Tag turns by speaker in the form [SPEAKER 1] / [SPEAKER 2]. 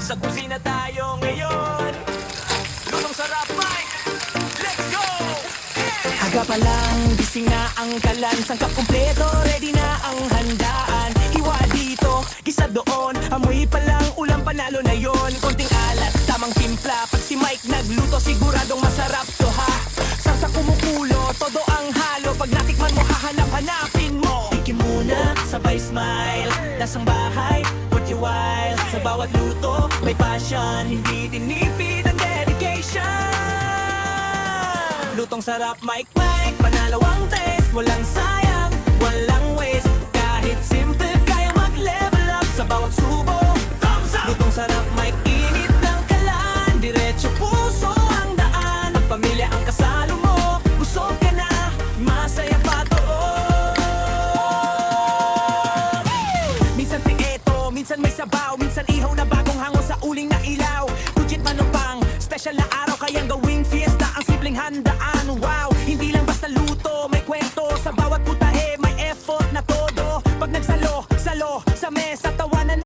[SPEAKER 1] Nasa kusina tayo ngayon. Lutong sarap, Mike. Let's go! Yeah!
[SPEAKER 2] Aga pa lang, gising na ang kalan. Sangkap kumpleto, ready na ang handaan. Hiwa dito, gisa doon. Amoy pa lang, ulam panalo na yon. Konting alat, tamang timpla. Pag si Mike nagluto, siguradong masarap to ha. Sarsa kumukulo, todo ang halo. Pag natikman mo, hahanap-hanapin mo. Tikim muna, sabay smile. Lasang bahay, put you wild. Sa bawat luto, may passion. Hindi tinipid ang dedication. Lutong sarap, Mike, panalo ang taste. Walang sayang, walang waste. Kahit simple, kaya mag-level up sa bawat subo. Thumbs up! Lutong sarap, Mike, init ng kalan. Diretso puso ang daan. Ang pamilya ang kasalo mo. Busog ka na, masaya pa to. Minsan tingeto, minsan may sabaw. Minsan ihaw na bagong hango sa uling na ilaw. Kujit manupang, special na araw. Kayang gawing fiesta ang simpleng handaan.